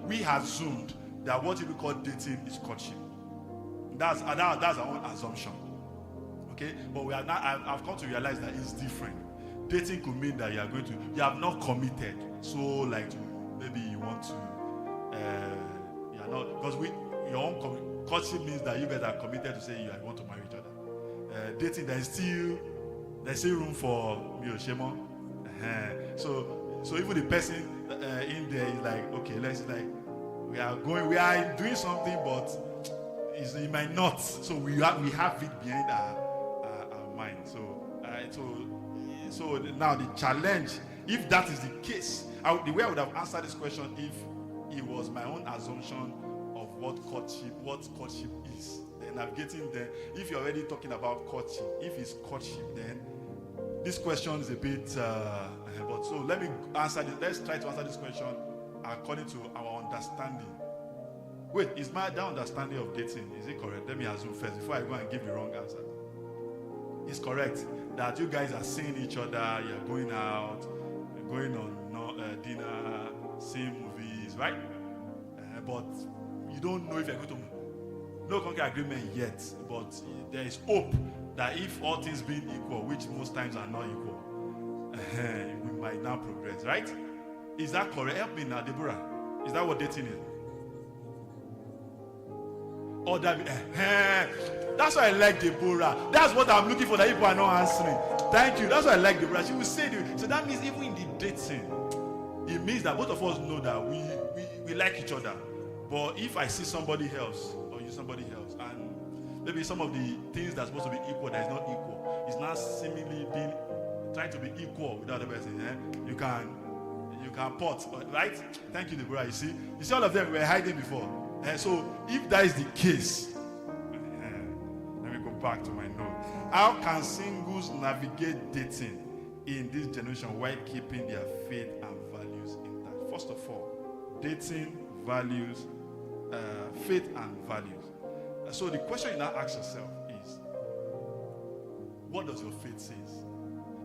we assumed that what we call dating is courtship. That's our own assumption. Okay, but we are now. I've come to realize that it's different. Dating could mean that you have not committed. So like maybe you want to, you are not, because your own courtship means that you guys are committed to say you want to marry each other. Dating, there's still room for Miyoshemo. So even the person in there is like, okay, we are doing something, but it might not. So we have it behind our mind. So now the challenge, if that is the case, the way I would have answered this question if it was my own assumption of what courtship is, then navigating there. If you're already talking about courtship, if it's courtship, then this question is a bit. But so let me answer this. Let's try to answer this question according to our understanding. Wait, is that understanding of dating, is it correct? Let me assume first before I go and give the wrong answer. It's correct that you guys are seeing each other, you're going out, you're going on dinner, seeing movies, right? But you don't know if you're going to. No concrete agreement yet, but there is hope that if all things being equal, which most times are not equal, we might now progress, right? Is that correct? Help me now, Deborah. Is that what dating is? Oh, that's why I like Deborah. That's what I'm looking for, that people are not answering. Thank you. That's why I like Deborah. She will say it. So that means even in the dating, it means that both of us know that we like each other. But if I see somebody else, or you somebody else, and maybe some of the things that's supposed to be equal that is not equal, is not seemingly trying to be equal with the other person, you can pot, right? Thank you, Deborah. You see all of them were hiding before. So if that is the case, let me go back to my note. How can singles navigate dating in this generation while keeping their faith and values intact? First of all, dating, values, faith and values. So the question you now ask yourself is, what does your faith say?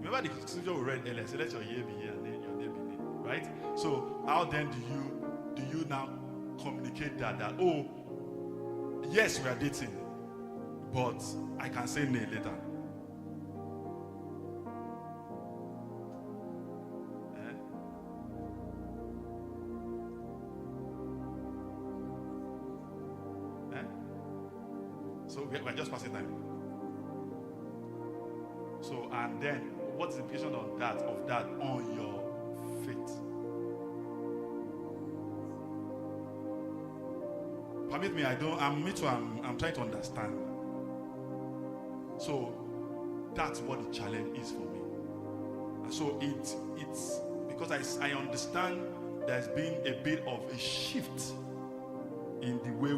Remember the scripture we read earlier, say let your year be here and then your day be day, right? So how then do you now communicate that oh, yes, we are dating, but I can say nay later? So we're just passing time. So, and then what's the implication of that on your faith? Permit me, I'm trying to understand. So that's what the challenge is for me. So it's because I understand there's been a bit of a shift in the way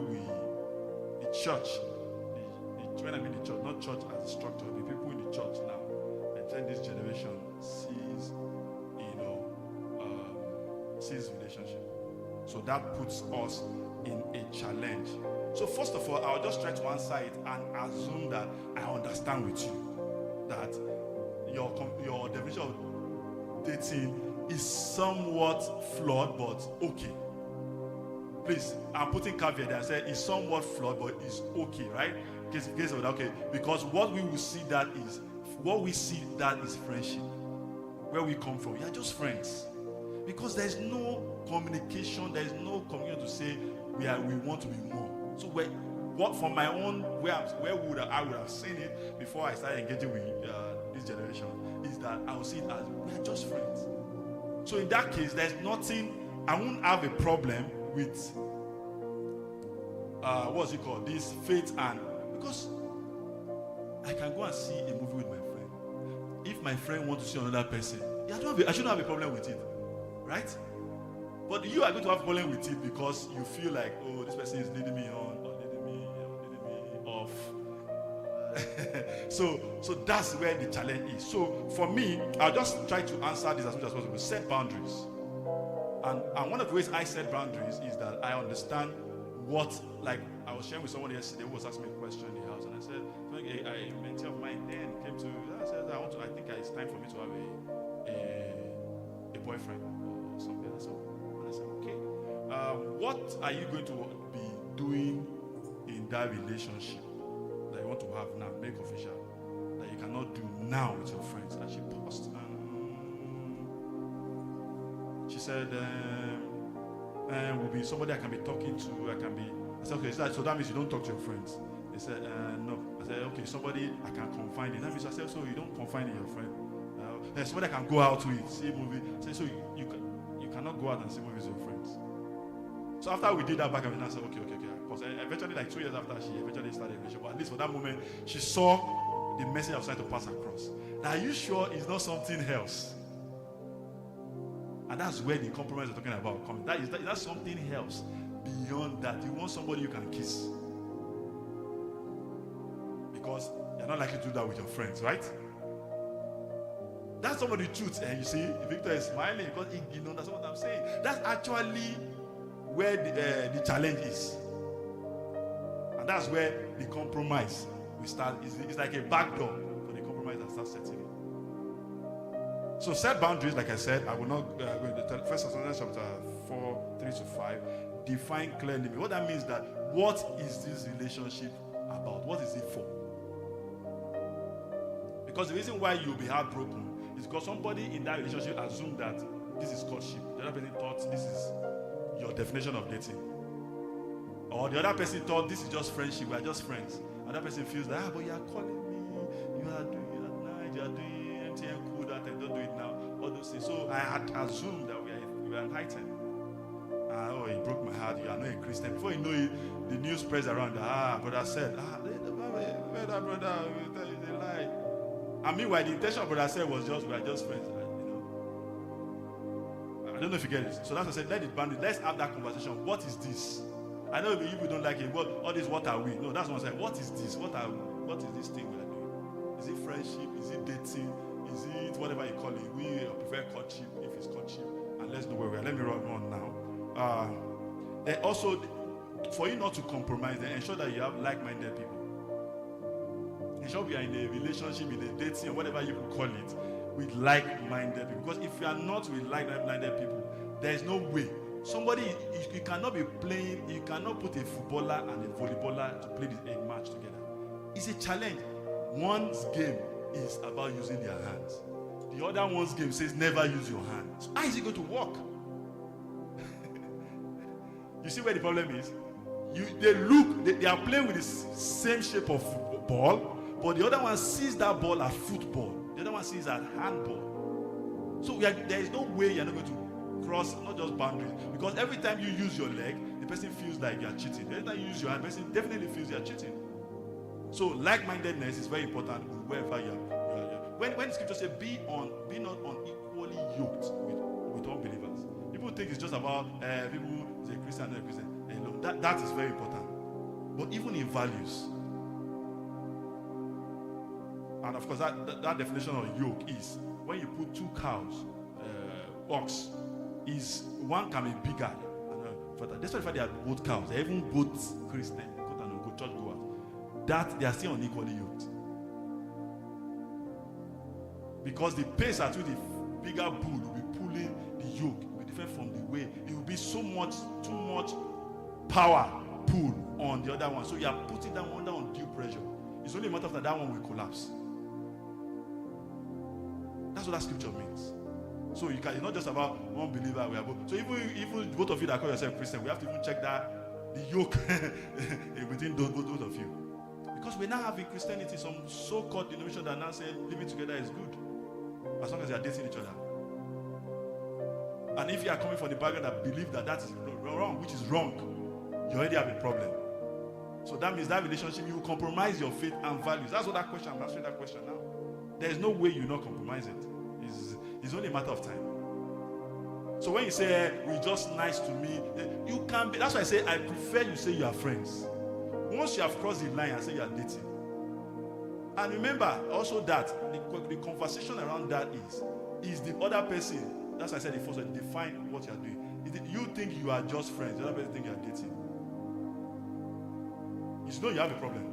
the church, when I mean the church, not church as a structure, the people in the church now, and then this generation sees relationship. So that puts us in a challenge. So first of all, I'll just try to answer it and assume that I understand with you that your definition of dating is somewhat flawed, but okay. Please, I'm putting caveat there. I said it's somewhat flawed, but it's okay, right? Case of that, okay. Because what we see that is friendship. Where we come from, we are just friends. Because there's no communication, there's no communication to say we want to be more. So what from my own where would I would have seen it before I started engaging with this generation is that I will see it as we are just friends. So in that case, there's nothing. I won't have a problem with what's it called? This faith, and because I can go and see a movie with my friend. If my friend wants to see another person, I shouldn't have a problem with it, right? But you are going to have a problem with it because you feel like, oh, this person is leading me on or leading me off. So that's where the challenge is. So for me, I'll just try to answer this as much as possible. Set boundaries. And one of the ways I set boundaries is that I understand what, like I was sharing with someone yesterday who was asking me a question in the house, and I said, a mentor of mine then came to, I said, I think it's time for me to have a boyfriend or something. And I said, okay. what are you going to be doing in that relationship that you want to have now, make official, that you cannot do now with your friends? And she paused. She said, will be somebody I can be talking to. I said, okay, so that means you don't talk to your friends. They said, no. I said, okay, somebody I can confide in. That means I said, so you don't confide in your friend. Somebody I can go out with, see a movie. I said, so you cannot go out and see movies with your friends. So after we did that back and forth, I said, okay. Because eventually, like 2 years after, she eventually started a relationship. But at least for that moment, she saw the message I was trying to pass across. Now, are you sure it's not something else? And that's where the compromise we're talking about comes. That's something else beyond that. You want somebody you can kiss. Because you're not likely to do that with your friends, right? That's some of the truth. And you see, Victor is smiling because he knows that's what I'm saying. That's actually where the challenge is. And that's where the compromise will start. It's like a back door for the compromise that starts setting in. So set boundaries, like I said, I will not go into 1 Thessalonians chapter 4, 3-5. Define clear limits. What that means that what is this relationship about? What is it for? Because the reason why you'll be heartbroken is because somebody in that relationship assumed that this is courtship. The other person thought this is your definition of dating. Or the other person thought this is just friendship, we are just friends. Another person feels that, but you are calling me, you are doing MTN cool, that I don't do it now, all those things. So I had assumed that we were enlightened. It broke my heart, you are not a Christian. Before you know it, the news spreads around that, brother said, where that brother, it's a lie. And meanwhile, the intention of brother said was just, we are just friends. I don't know if you get it. So that's why I said, let it bound. Let's have that conversation. What is this? I know if you don't like it. All this, what are we? No, that's what I said. What is this? What is this thing we are doing? Is it friendship? Is it dating? Is it whatever you call it? We prefer courtship if it's courtship. And let's know where we are. Let me run on now. Then also, for you not to compromise, then ensure that you have like-minded people. Ensure we are in a relationship, in a dating, or whatever you could call it, with like-minded people. Because if you are not with like-minded people, there is no way. Somebody, you cannot be playing, you cannot put a footballer and a volleyballer to play a match together. It's a challenge. One's game is about using their hands. The other one's game says never use your hands. So how is it going to work? You see where the problem is? They are playing with the same shape of ball, but the other one sees that ball as football. The other one sees as handball. So there is no way you're not going to cross, not just boundaries. Because every time you use your leg, the person feels like you're cheating. Every time you use your hand, the person definitely feels you're cheating. So like-mindedness is very important wherever you are. When the scripture says, be not unequally yoked with unbelievers. People think it's just about people is a Christian, not a Christian. That is very important. But even in values, and of course that definition of yoke is when you put two cows, ox, is one can be bigger. That's why they are both cows. They're even both Christian, quote unquote, church goers. That they are still unequally yoked. Because the pace at which the bigger bull will be pulling the yoke will be different from the way. It will be too much power pull on the other one. So you are putting that one down on due pressure. It's only a matter of that one will collapse. That's what that scripture means. So it's not just about one believer. So even both of you that call yourself Christian, we have to even check that the yoke within both of you. Because we now have in Christianity some so-called denomination that now say living together is good, as long as they are dating each other. And if you are coming from the background that believe that is wrong, which is wrong, you already have a problem. So that means that relationship, you will compromise your faith and values. That's what that question, I'm answering that question now. There is no way you not compromise it. It's only a matter of time. So when you say, we're just nice to me, you can be, that's why I say, I prefer you say you are friends. Once you have crossed the line and say you are dating. And remember also that the conversation around that is the other person, that's why I said the first one, define what you are doing. You think you are just friends, the other person think you are dating. You know you have a problem,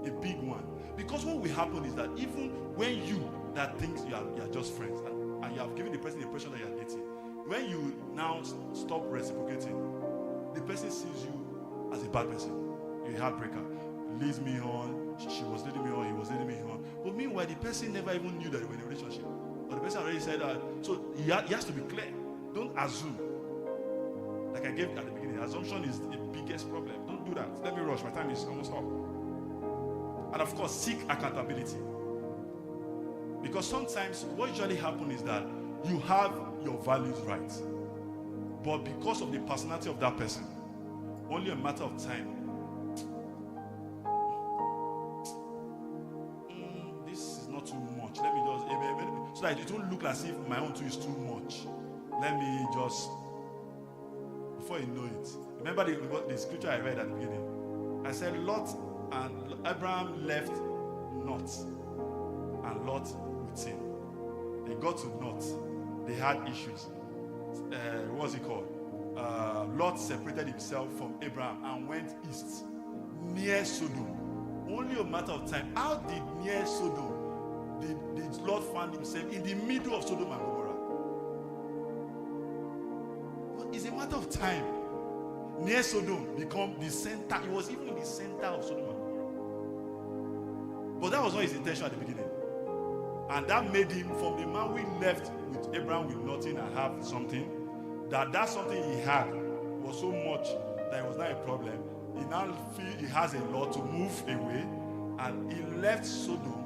a big one. Because what will happen is that even when you that thinks you are just friends and you have given the person the impression that you are dating, when you now stop reciprocating, the person sees you as a bad person. You're a heartbreaker. Leads me on. She was leading me on. He was leading me on. But meanwhile, the person never even knew that they were in a relationship. But the person already said that. So he has to be clear. Don't assume. Like I gave at the beginning, assumption is the biggest problem. Don't do that. Let me rush. My time is almost up. And of course, seek accountability. Because sometimes what usually happens is that you have your values right. But because of the personality of that person, only a matter of time. This is not too much. Let me just, so that it won't look as if my own too is too much. Let me just, before you know it. Remember the scripture I read at the beginning? I said Lot and Abraham left Lot, and Lot with him. They got to Lot. They had issues. What's it called? Lot separated himself from Abraham and went east, near Sodom. Only a matter of time. How did near Sodom did Lot find himself in the middle of Sodom and Gomorrah? Well, it's a matter of time. Near Sodom become the center. It was even in the center of Sodom and Gomorrah. But that was not his intention at the beginning. And that made him, from the man we left with Abraham with nothing and have something, that something he had was so much that it was not a problem. He now feel he has a lot to move away, and he left Sodom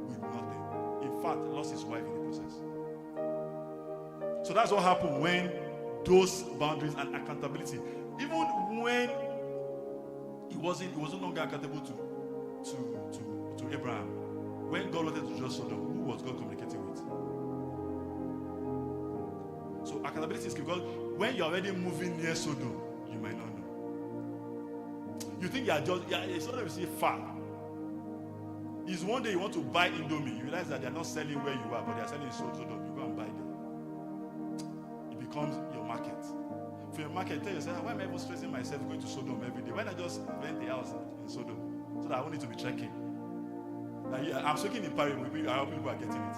with nothing. In fact, lost his wife in the process. So that's what happened when those boundaries and accountability, even when he was no longer accountable to Abraham. When God wanted to judge Sodom, who was God communicating with? So accountability is because when you're already moving near Sodom, you might not know. You think it's not that you see far. It's one day you want to buy Indomie. You realize that they're not selling where you are, but they're selling in Sodom. You go and buy them. It becomes your market. For your market, tell yourself, why am I even stressing myself going to Sodom every day? Why not just rent a house in Sodom so that I won't need to be trekking? Like, I'm speaking in Paris, I hope people are getting it.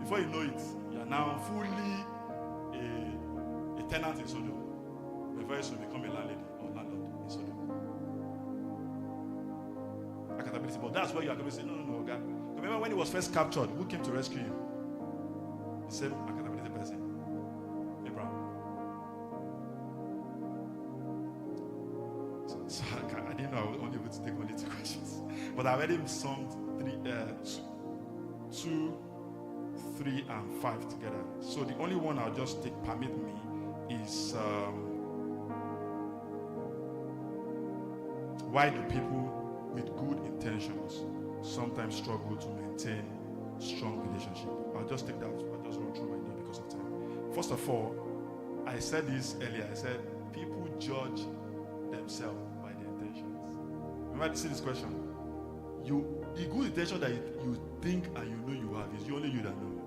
Before you know it, you are now fully a tenant in Sodom. But very soon become a landlady or landlord in Sodom. Accountability. But that's where you are going to say, no, okay. Remember when he was first captured, who came to rescue him? The same accountability person. Abraham. So I didn't know I was only able to take only 2 questions. But I already summed 2, 3, and 5 together. So the only one I'll just take, permit me, is why do people with good intentions sometimes struggle to maintain strong relationship? I'll just take that. I'll just run through my name because of time. First of all, I said this earlier. I said people judge themselves by their intentions. Remember, see this question. The good intention that you think and you know you have is only you that know.